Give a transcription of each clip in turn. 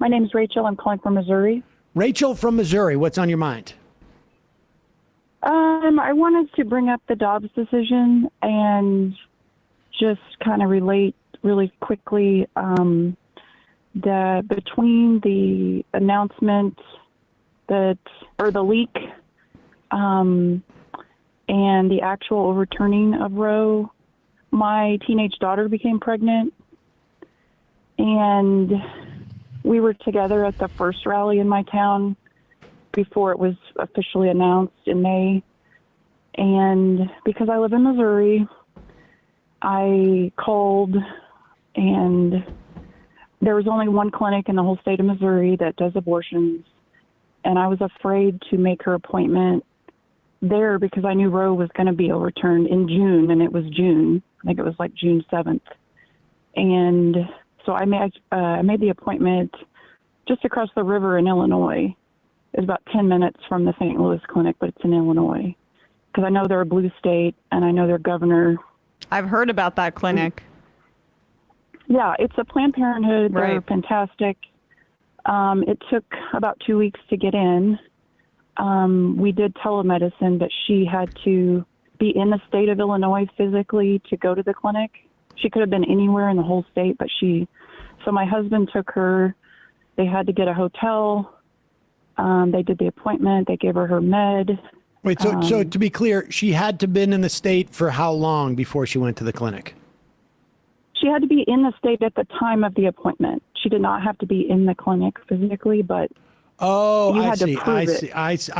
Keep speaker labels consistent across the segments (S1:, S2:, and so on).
S1: My name's Rachel. I'm calling from Missouri.
S2: Rachel from Missouri, what's on your mind?
S1: I wanted to bring up the Dobbs decision and just kind of relate really quickly that between the announcement or the leak and the actual overturning of Roe, my teenage daughter became pregnant, and we were together at the first rally in my town before it was officially announced in May. And because I live in Missouri, I called, and there was only one clinic in the whole state of Missouri that does abortions. And I was afraid to make her appointment there because I knew Roe was going to be overturned in June, and it was June. I think it was like June 7th. And so I made the appointment just across the river in Illinois. It's about 10 minutes from the St. Louis clinic, but it's in Illinois. Because I know they're a blue state, and I know their governor.
S3: I've heard about that clinic.
S1: Yeah, it's a Planned Parenthood.
S3: Right.
S1: They're fantastic. It took about 2 weeks to get in. We did telemedicine, but she had to be in the state of Illinois physically to go to the clinic. She could have been anywhere in the whole state, but so my husband took her. They had to get a hotel. They did the appointment. They gave her med.
S2: Wait, so to be clear, she had to been in the state for how long before she went to the clinic?
S1: She had to be in the state at the time of the appointment. She did not have to be in the clinic physically, but
S2: I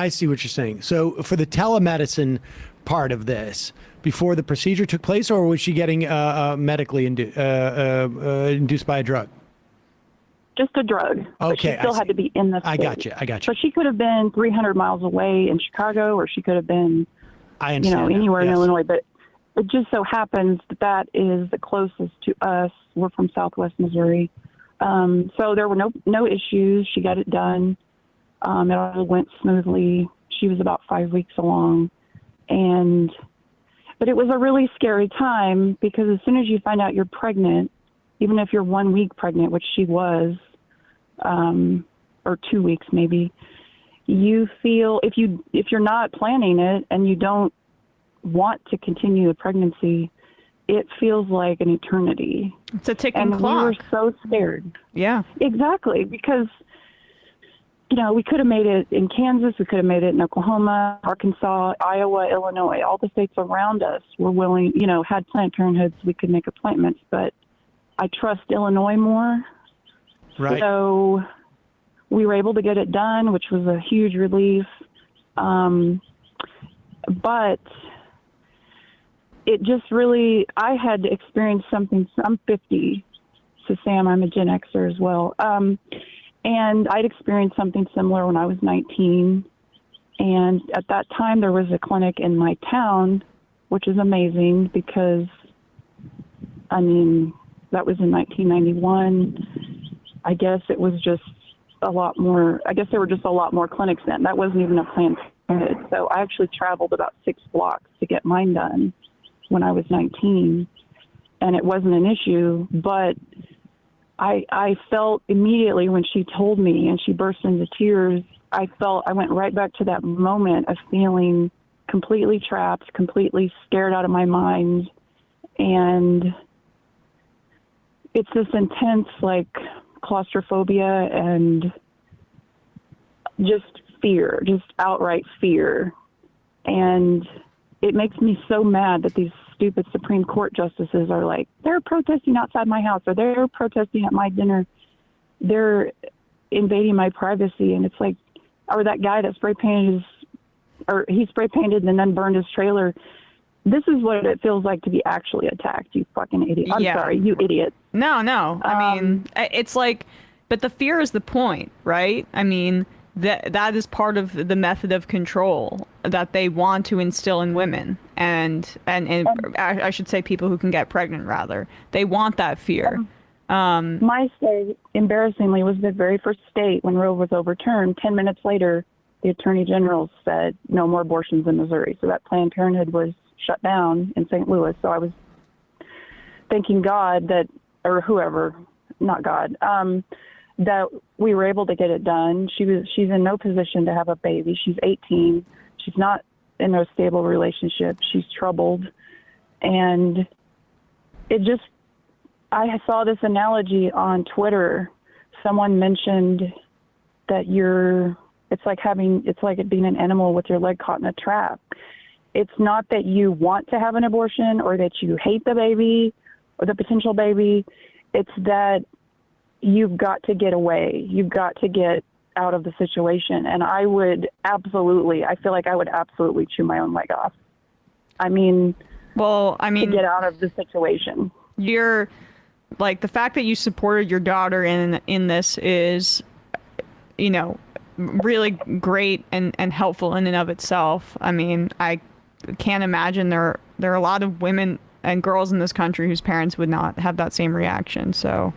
S2: see what you're saying. So for the telemedicine part of this, before the procedure took place, or was she getting medically induced by a drug?
S1: Just a drug.
S2: Okay,
S1: But she still had to be in the state.
S2: I got you.
S1: So she could have been 300 miles away in Chicago, or she could have been, anywhere in Illinois. But it just so happens that is the closest to us. We're from Southwest Missouri. So there were no issues. She got it done. It all went smoothly. She was about 5 weeks along. But it was a really scary time because as soon as you find out you're pregnant, even if you're 1 week pregnant, which she was, or 2 weeks maybe, you feel if you're not planning it and you don't want to continue the pregnancy, it feels like an eternity.
S3: It's a ticking clock.
S1: We were so scared.
S3: Yeah.
S1: Exactly, because we could have made it in Kansas, we could have made it in Oklahoma, Arkansas, Iowa, Illinois. All the states around us were willing, had Planned Parenthoods, we could make appointments, but I trust Illinois more.
S2: Right.
S1: So we were able to get it done, which was a huge relief. But it just really, I had experienced something. I'm 50, so Sam, I'm a Gen Xer as well. And I'd experienced something similar when I was 19. And at that time, there was a clinic in my town, which is amazing because, that was in 1991. I guess it was just a lot more. I guess there were just a lot more clinics then. That wasn't even a Planned Parenthood. So I actually traveled about 6 blocks to get mine done when I was 19, and it wasn't an issue. But I felt immediately when she told me and she burst into tears, I went right back to that moment of feeling completely trapped, completely scared out of my mind. And it's this intense, claustrophobia and just fear, just outright fear. And it makes me so mad that these stupid Supreme Court justices are they're protesting outside my house, or they're protesting at my dinner. They're invading my privacy. And it's or that guy that spray painted he spray painted and then burned his trailer. This is what it feels like to be actually attacked, you fucking idiot. I'm sorry, you idiot.
S3: No. It's but the fear is the point, right? That is part of the method of control that they want to instill in women and I should say people who can get pregnant, rather. They want that fear.
S1: My state, embarrassingly, was the very first state when Roe was overturned. 10 minutes later, the Attorney General said no more abortions in Missouri. So that Planned Parenthood was shut down in St. Louis. So I was thanking God that, or whoever, not God, that we were able to get it done. She's in no position to have a baby. She's 18. She's not in a stable relationship. She's troubled. And I saw this analogy on Twitter. Someone mentioned that it's like it being an animal with your leg caught in a trap. It's not that you want to have an abortion or that you hate the baby or the potential baby. It's that you've got to get away. You've got to get out of the situation. And I feel like I would absolutely chew my own leg off. To get out of the situation.
S3: You're like, the fact that you supported your daughter in this is, really great and helpful in and of itself. I mean, I can't imagine there are a lot of women and girls in this country whose parents would not have that same reaction. So,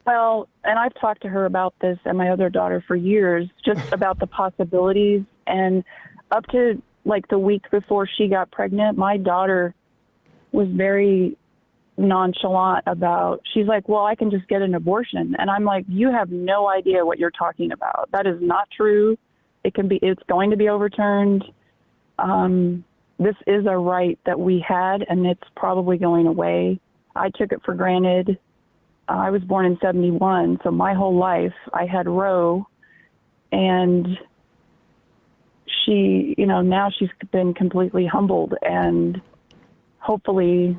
S1: well, and I've talked to her about this and my other daughter for years, just about the possibilities. And up to like the week before she got pregnant, my daughter was very nonchalant about, she's like, well, I can just get an abortion. And I'm like, you have no idea what you're talking about. That is not true. It's going to be overturned. This is a right that we had, and it's probably going away. I took it for granted. I was born in 1971, so my whole life I had Roe, and she, now she's been completely humbled, and hopefully,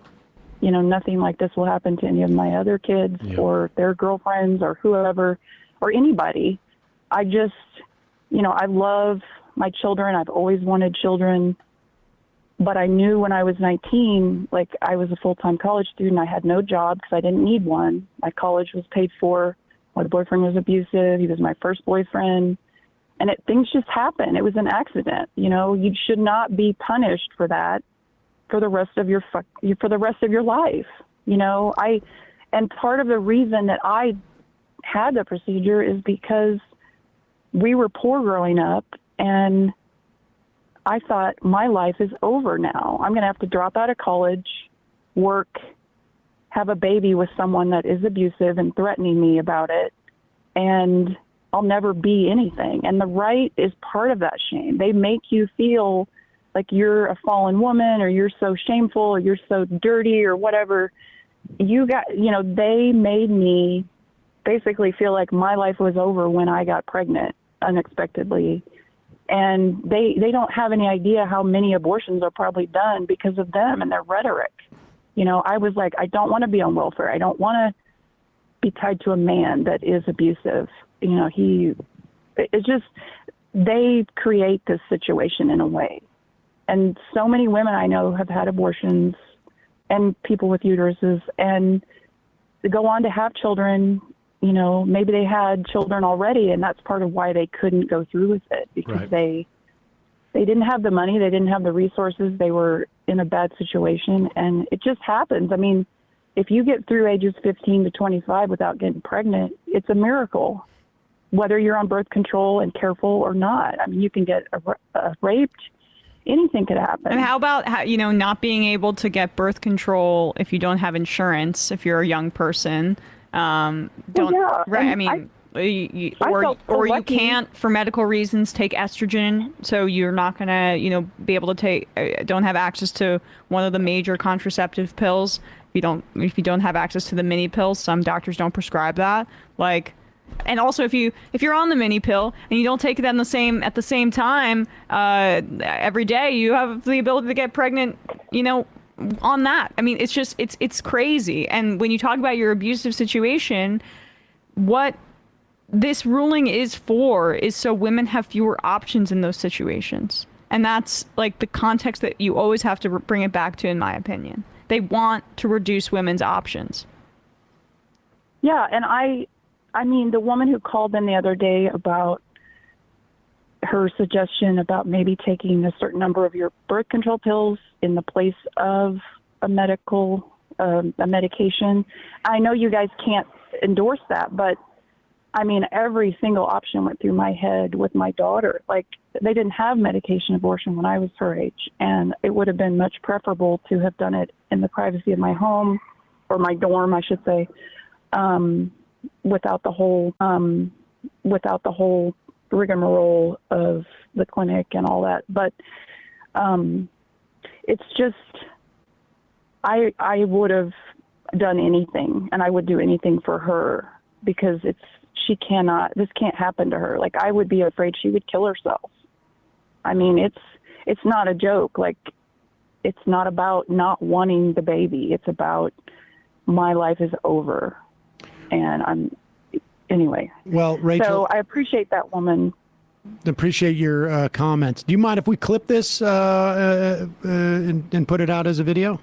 S1: nothing like this will happen to any of my other kids or their girlfriends or whoever or anybody. I just, I love my children. I've always wanted children. But I knew when I was 19, like I was a full-time college student. I had no job because I didn't need one. My college was paid for. My boyfriend was abusive. He was my first boyfriend. And things just happen. It was an accident. You should not be punished for that for the rest of your life. And part of the reason that I had the procedure is because we were poor growing up, and I thought my life is over now. I'm going to have to drop out of college, work, have a baby with someone that is abusive and threatening me about it, and I'll never be anything. And the right is part of that shame. They make you feel like you're a fallen woman, or you're so shameful, or you're so dirty, or whatever. They made me basically feel like my life was over when I got pregnant unexpectedly. And they don't have any idea how many abortions are probably done because of them and their rhetoric. I was like, I don't want to be on welfare. I don't want to be tied to a man that is abusive. They create this situation in a way. And so many women I know have had abortions, and people with uteruses, and they go on to have children. Maybe they had children already, and that's part of why they couldn't go through with it, because they didn't have the money, they didn't have the resources, they were in a bad situation, and it just happens. I mean, if you get through ages 15 to 25 without getting pregnant, it's a miracle, whether you're on birth control and careful or not. I mean, you can get raped. Anything could happen.
S3: And how about not being able to get birth control if you don't have insurance, if you're a young person? You can't, for medical reasons, take estrogen, so you're not gonna be able to don't have access to one of the major contraceptive pills. If you don't have access to the mini pills, some doctors don't prescribe that. And also, if you're on the mini pill and you don't take it at the same time every day, you have the ability to get pregnant, on that. I mean, it's crazy. And when you talk about your abusive situation, what this ruling is for is so women have fewer options in those situations. And that's like the context that you always have to bring it back to, in my opinion. They want to reduce women's options.
S1: Yeah, and I mean, the woman who called in the other day about her suggestion about maybe taking a certain number of your birth control pills in the place of a medication. I know you guys can't endorse that, but I mean, every single option went through my head with my daughter. Like, they didn't have medication abortion when I was her age, and it would have been much preferable to have done it in the privacy of my home, or my dorm, I should say. without the whole rigmarole of the clinic and all that. But it's just, I would have done anything, and I would do anything for her, because this can't happen to her. Like, I would be afraid she would kill herself. I mean, it's not a joke. Like, it's not about not wanting the baby. It's about, my life is over. And anyway.
S2: Well, Rachel.
S1: So I appreciate that woman.
S2: Appreciate your comments. Do you mind if we clip this and put it out as a video?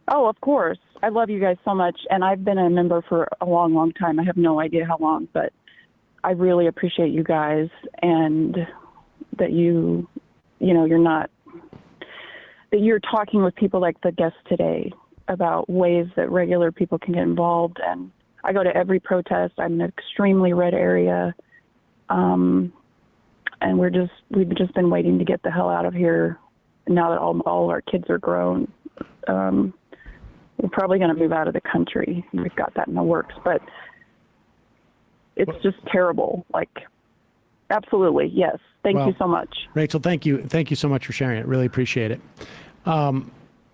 S1: Oh, of course. I love you guys so much. And I've been a member for a long, long time. I have no idea how long, but I really appreciate you guys, and that you're talking with people like the guest today about ways that regular people can get involved. And I go to every protest. I'm in an extremely red area. And we've just been waiting to get the hell out of here now that all our kids are grown. We're probably going to move out of the country. We've got that in the works, but it's just terrible. Like, absolutely. Yes. Thank you so much.
S2: Rachel, thank you. Thank you so much for sharing it. Really appreciate it.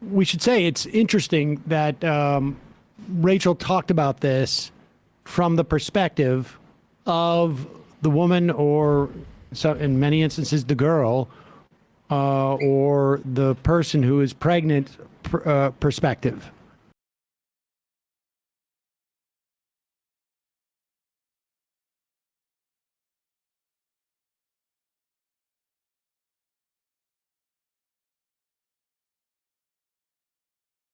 S2: We should say it's interesting that Rachel talked about this from the perspective of the woman, or so in many instances, the girl, or the person who is pregnant perspective.